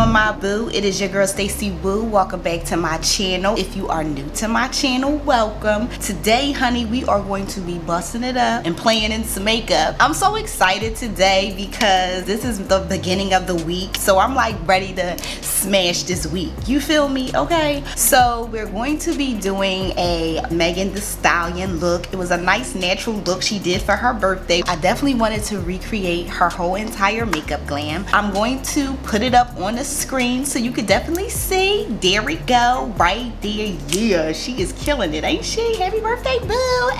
doing, my boo? It is your girl STACIEWO. Welcome back to my channel. If you are new to my channel, welcome. Today, honey, we are going to be busting it up and playing in some makeup. I'm so excited today because this is the beginning of the week, so I'm like ready to smash this week. You feel me? Okay, so we're going to be doing a Megan Thee Stallion look. It was a nice natural look she did for her birthday. I definitely wanted to recreate her whole entire makeup glam. I'm going to put it up on the screen so you could definitely see. There we go, right there. Yeah, she is killing it, ain't she? Happy birthday, boo.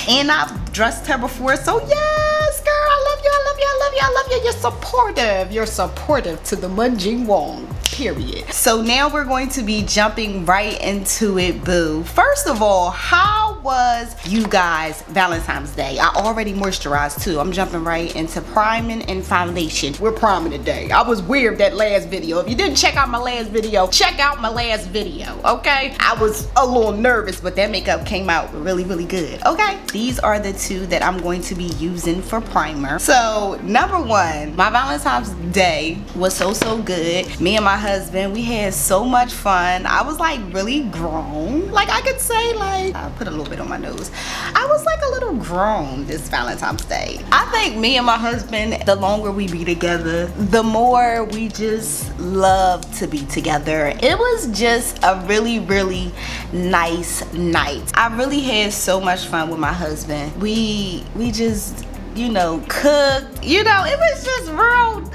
And I've dressed her before, so yes, girl, I love you, I love you, I love you, I love you. You're supportive to the Munjing Wong, period. So now we're going to be jumping right into it, boo. First of all, how was you guys Valentine's Day? I already moisturized too. I'm jumping right into priming and foundation. We're priming today. I was weird that last video. If you didn't check out my last video, check out my last video, okay? I was a little nervous, but that makeup came out really, really good, okay? These are the two that I'm going to be using for primer. So number one, my Valentine's Day was so good. Me and my husband, we had so much fun. I was like really grown. Like I could say, like, I put a little bit on my nose. I was like a little grown this Valentine's Day. I think me and my husband, the longer we be together, the more we just love to be together. It was just a really, really nice night. I really had so much fun with my husband. We just, you know, cooked. You know, it was just real.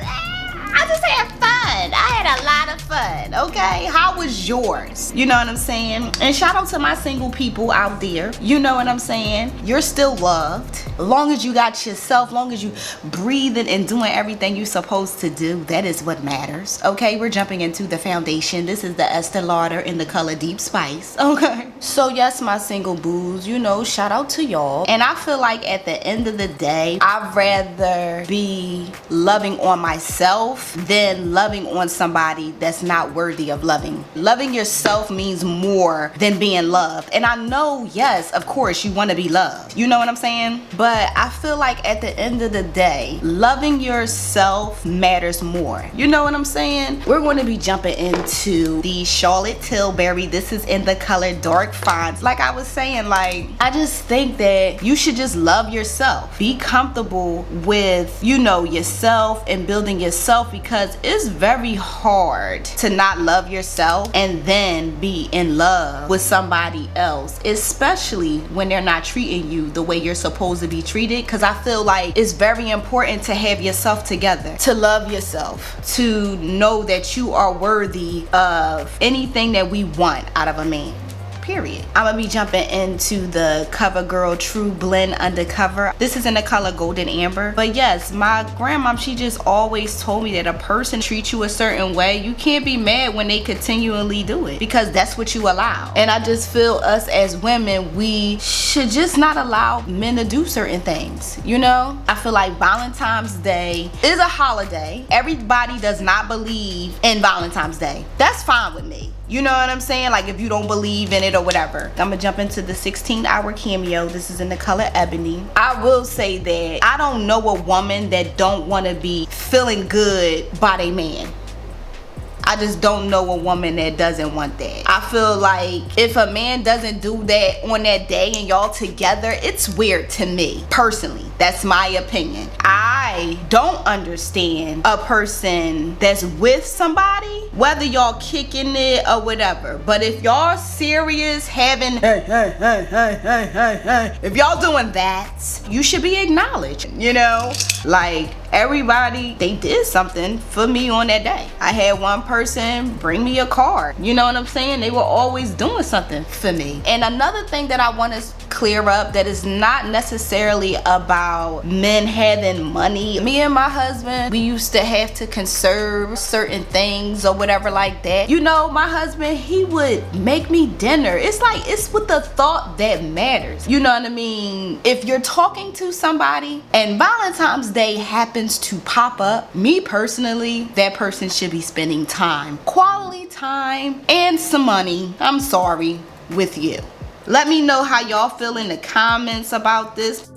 I just had fun. I had a lot of fun, okay? How was yours? You know what I'm saying? And shout out to my single people out there. You know what I'm saying? You're still loved. As long as you got yourself, long as you breathing and doing everything you're supposed to do, that is what matters, okay? We're jumping into the foundation. This is the Estee Lauder in the color Deep Spice, okay? So yes, my single boos, you know, shout out to y'all. And I feel like at the end of the day, I'd rather be loving on myself than loving on somebody that's not worthy of loving. Loving yourself means more than being loved. And I know, yes, of course, you want to be loved. You know what I'm saying? But I feel like at the end of the day, loving yourself matters more. You know what I'm saying? We're going to be jumping into the Charlotte Tilbury. This is in the color Dark Fonce. Like I was saying, like, I just think that you should just love yourself. Be comfortable with, you know, yourself and building yourself, because it's very hard to not love yourself and then be in love with somebody else, especially when they're not treating you the way you're supposed to be treated. Because I feel like it's very important to have yourself together, to love yourself, to know that you are worthy of anything that we want out of a man. Period. I'm gonna be jumping into the Covergirl True Blend Undercover. This is in the color Golden Amber. But yes, my grandma, she just always told me that a person treats you a certain way, you can't be mad when they continually do it, because that's what you allow. And I just feel us as women, we should just not allow men to do certain things, you know? I feel like Valentine's Day is a holiday. Everybody does not believe in Valentine's Day. That's fine with me. You know what I'm saying? Like, if you don't believe in it or whatever. I'm gonna jump into the 16-hour cameo. This is in the color Ebony. I will say that I don't know a woman that don't want to be feeling good by their man. I just don't know a woman that doesn't want that. I feel like if a man doesn't do that on that day and y'all together, it's weird to me, personally. That's my opinion. I don't understand a person that's with somebody, whether y'all kicking it or whatever. But if y'all serious, having if y'all doing that, you should be acknowledged, you know? Like, everybody, they did something for me on that day. I had one person bring me a card. You know what I'm saying? They were always doing something for me. And another thing that I want to clear up, that is not necessarily about men having money. Me and my husband, we used to have to conserve certain things or whatever like that. You know, my husband, he would make me dinner. It's like, it's with the thought that matters. You know what I mean? If you're talking to somebody and Valentine's Day happens to pop up, me personally, that person should be spending time, quality time, and some money, I'm sorry, with you. Let me know how y'all feel in the comments about this.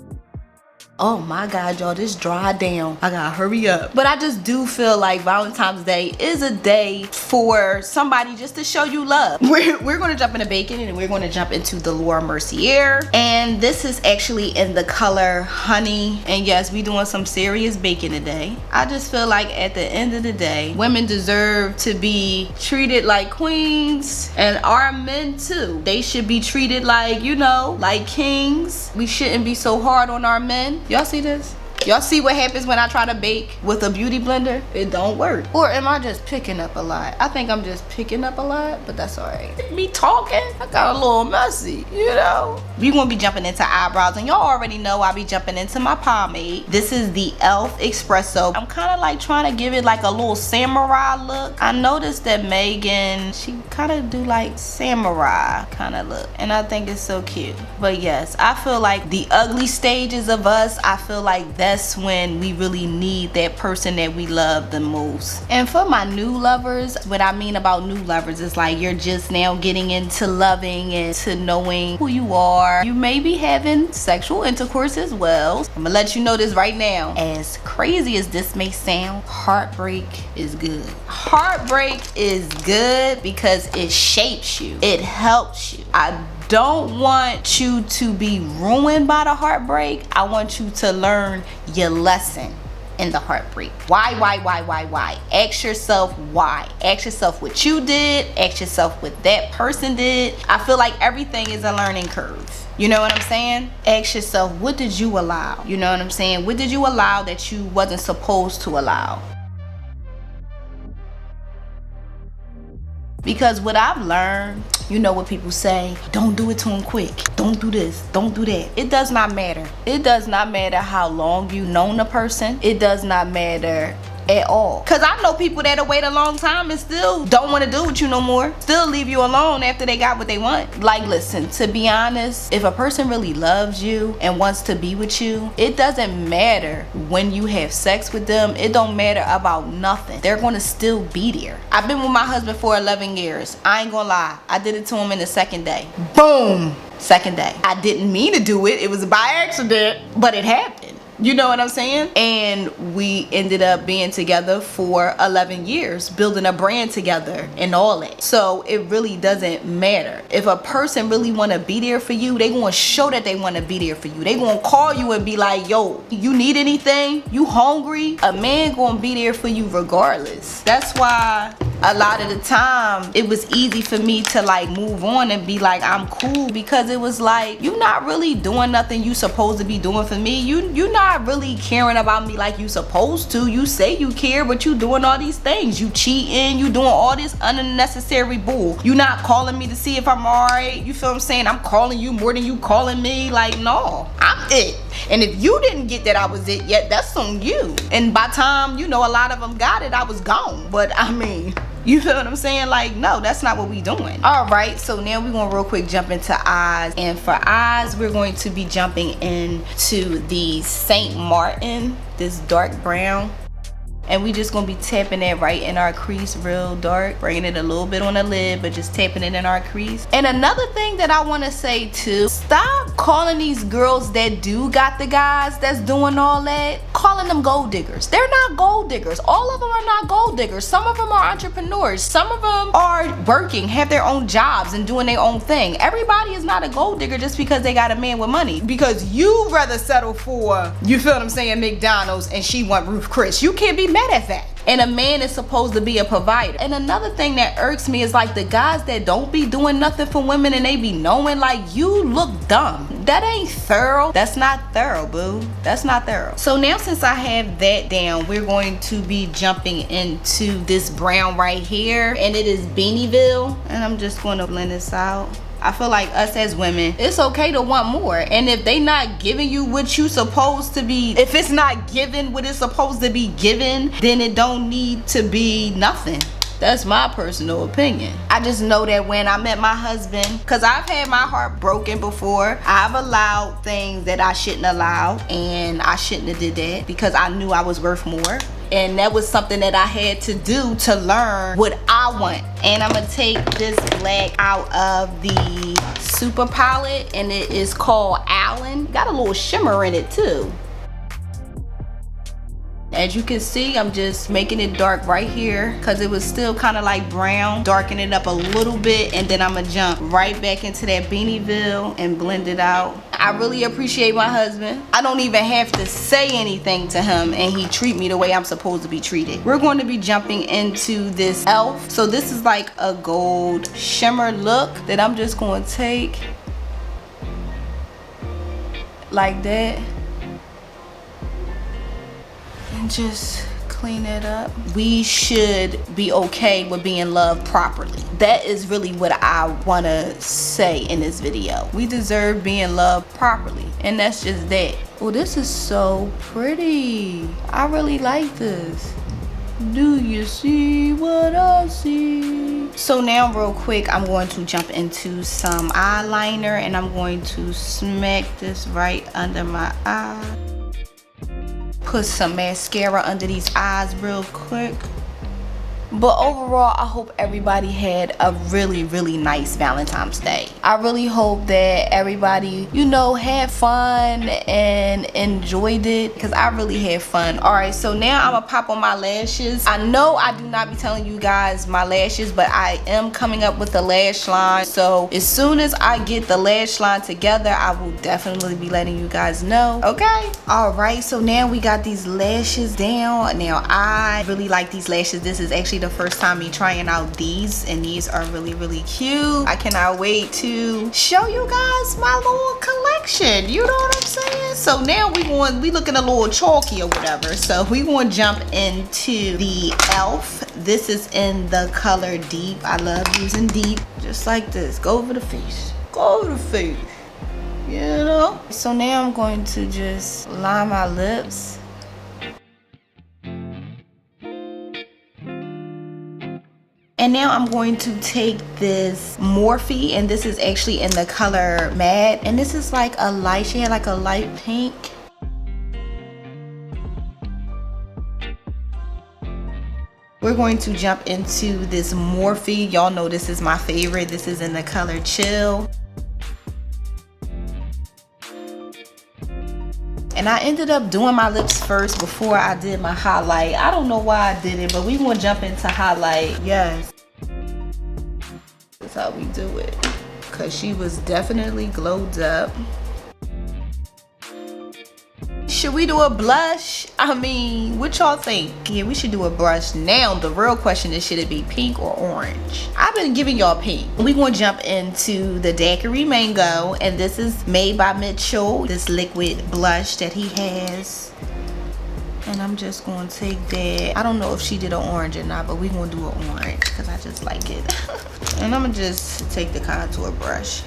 Oh my God, y'all, this dried down. I gotta hurry up. But I just do feel like Valentine's Day is a day for somebody just to show you love. We're gonna jump into baking, and we're gonna jump into the Laura Mercier. And this is actually in the color Honey. And yes, we doing some serious baking today. I just feel like at the end of the day, women deserve to be treated like queens, and our men too. They should be treated like, you know, like kings. We shouldn't be so hard on our men. Y'all see this? Y'all see what happens when I try to bake with a beauty blender? It don't work. Or am I just picking up a lot? I think I'm just picking up a lot, but that's all right. Me talking, I got a little messy, you know? We gonna be jumping into eyebrows, and y'all already know I be jumping into my pomade. This is the e.l.f. Espresso. I'm kind of like trying to give it like a little samurai look. I noticed that Megan, she kind of do like samurai kind of look, and I think it's so cute. But yes, I feel like the ugly stages of us, I feel like that's when we really need that person that we love the most. And for my new lovers, what I mean about new lovers is like you're just now getting into loving and to knowing who you are. You may be having sexual intercourse as well. I'm gonna let you know this right now. As crazy as this may sound, heartbreak is good. Heartbreak is good because it shapes you. It helps you. I don't want you to be ruined by the heartbreak. I want you to learn your lesson in the heartbreak. Why? Ask yourself why. Ask yourself what you did. Ask yourself what that person did. I feel like everything is a learning curve. You know what I'm saying? Ask yourself, what did you allow? You know what I'm saying? What did you allow that you wasn't supposed to allow? Because what I've learned, you know what people say, don't do it to them quick. Don't do this, don't do that. It does not matter. It does not matter how long you've known a person. It does not matter at all. Cause I know people that'll wait a long time and still don't want to do with you no more. Still leave you alone after they got what they want. Like, listen, to be honest, if a person really loves you and wants to be with you, it doesn't matter when you have sex with them. It don't matter about nothing. They're gonna still be there. I've been with my husband for 11 years. I ain't gonna lie. I did it to him in the second day. Boom. Second day. I didn't mean to do it. It was by accident, but it happened. You know what I'm saying? And we ended up being together for 11 years, building a brand together and all that. So it really doesn't matter. If a person really want to be there for you, they going to show that they want to be there for you. They going to call you and be like, yo, you need anything? You hungry? A man going to be there for you regardless. That's why a lot of the time it was easy for me to like move on and be like, I'm cool, because it was like, you not really doing nothing you supposed to be doing for me. You not really caring about me like you supposed to. You say you care, but you doing all these things. You cheating, you doing all this unnecessary bull. You not calling me to see if I'm alright. You feel what I'm saying? I'm calling you more than you calling me. Like, no, I'm it. And if you didn't get that I was it yet, that's on you. And by time, you know, a lot of them got it, I was gone. But I mean, you feel what I'm saying? Like, no, that's not what we doing. All right, so now we're gonna real quick jump into eyes. And for eyes, we're going to be jumping into the Saint Martin, this dark brown. And we just gonna be tapping that right in our crease real dark, bringing it a little bit on the lid, but just tapping it in our crease. And another thing that I want to say too, stop calling these girls that do got the guys that's doing all that, calling them gold diggers. They're not gold diggers. All of them are not gold diggers. Some of them are entrepreneurs. Some of them are working, have their own jobs and doing their own thing. Everybody is not a gold digger just because they got a man with money. Because you rather settle for, you feel what I'm saying, McDonald's, and she want Ruth Chris. You can't be mad at that. And a man is supposed to be a provider. And another thing that irks me is like the guys that don't be doing nothing for women and they be knowing, like, you look dumb. That ain't thorough. That's not thorough, boo. That's not thorough. So now since I have that down, we're going to be jumping into this brown right here, and it is Beanieville. And I'm just going to blend this out. I feel like us as women, it's okay to want more. And if they not giving you what you supposed to be, if it's not given what it's supposed to be given, then it don't need to be nothing. That's my personal opinion. I just know that when I met my husband, because I've had my heart broken before, I've allowed things that I shouldn't allow, and I shouldn't have did that because I knew I was worth more. And that was something that I had to do to learn what I want. And I'm gonna take this black out of the Super palette, and it is called Allen. Got a little shimmer in it too. As you can see, I'm just making it dark right here because it was still kind of like brown. Darken it up a little bit, and then I'm gonna jump right back into that Beanieville and blend it out. I really appreciate my husband. I don't even have to say anything to him and he treat me the way I'm supposed to be treated. We're going to be jumping into this e.l.f. So this is like a gold shimmer look that I'm just going to take like that and just clean it up. We should be okay with being loved properly. That is really what I want to say in this video. We deserve being loved properly, and that's just that. Oh, this is so pretty. I really like this. Do you see what I see? So now real quick, I'm going to jump into some eyeliner, and I'm going to smack this right under my eye. Put some mascara under these eyes real quick. But overall, I hope everybody had a really, really nice Valentine's Day. I really hope that everybody, you know, had fun and enjoyed it, because I really had fun. Alright, so now I'm gonna pop on my lashes. I know I do not be telling you guys my lashes, but I am coming up with the lash line. So as soon as I get the lash line together, I will definitely be letting you guys know. Okay? Alright, so now we got these lashes down. Now I really like these lashes. This is actually the first time me trying out these, and these are really, really cute. I cannot wait to show you guys my little collection. You know what I'm saying? So now we looking a little chalky or whatever. So we going to jump into the e.l.f. This is in the color Deep. I love using Deep. Just like this. Go over the face. Go over the face. You know? So now I'm going to just line my lips. And now I'm going to take this Morphe, and this is actually in the color Matte, and this is like a light shade, like a light pink. We're going to jump into this Morphe. Y'all know this is my favorite. This is in the color Chill. And I ended up doing my lips first before I did my highlight. I don't know why I did it, but we gonna jump into highlight. Yes. That's how we do it. Cause she was definitely glowed up. Should we do a blush? I mean, what y'all think? Yeah, we should do a blush. Now, the real question is, should it be pink or orange? I've been giving y'all pink. We're going to jump into the Daiquiri Mango, and this is made by Mitchell, this liquid blush that he has. And I'm just going to take that. I don't know if she did an orange or not, but we're going to do an orange because I just like it. And I'm going to just take the contour brush.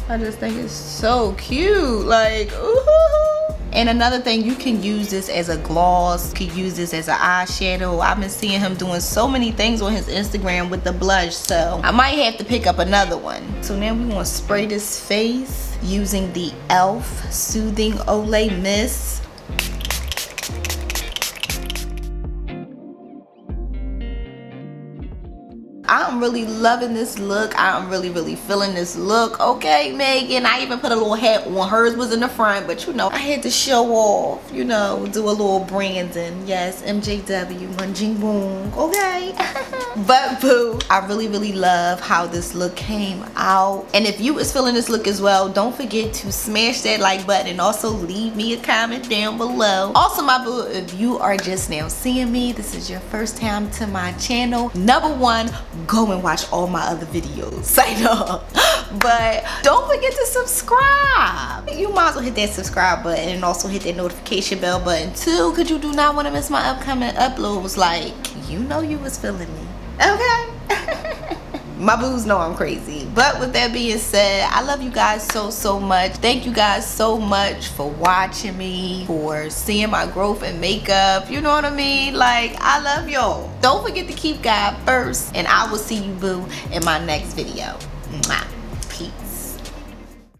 I just think it's so cute. Like, ooh. And another thing, you can use this as a gloss. You can use this as an eyeshadow. I've been seeing him doing so many things on his Instagram with the blush, so I might have to pick up another one. So now we want to spray this face using the e.l.f. Soothing Olay Mist. I'm really loving this look. I'm really, really feeling this look. Okay, Megan, I even put a little hat on. Hers was in the front, but you know, I had to show off, you know, do a little branding. Yes, MJW, Munjing Boom, okay? But boo, I really, really love how this look came out. And if you was feeling this look as well, don't forget to smash that like button and also leave me a comment down below. Also, my boo, if you are just now seeing me, this is your first time to my channel, number one, go and watch all my other videos. I know. But don't forget to subscribe. You might as well hit that subscribe button and also hit that notification bell button too, because you do not want to miss my upcoming uploads. Like, you know you was feeling me. Okay? My boos know I'm crazy. But with that being said, I love you guys so much. Thank you guys so much for watching me, for seeing my growth in makeup. You know what I mean? Like, I love y'all. Don't forget to keep God first, and I will see you, boo, in my next video. Mwah.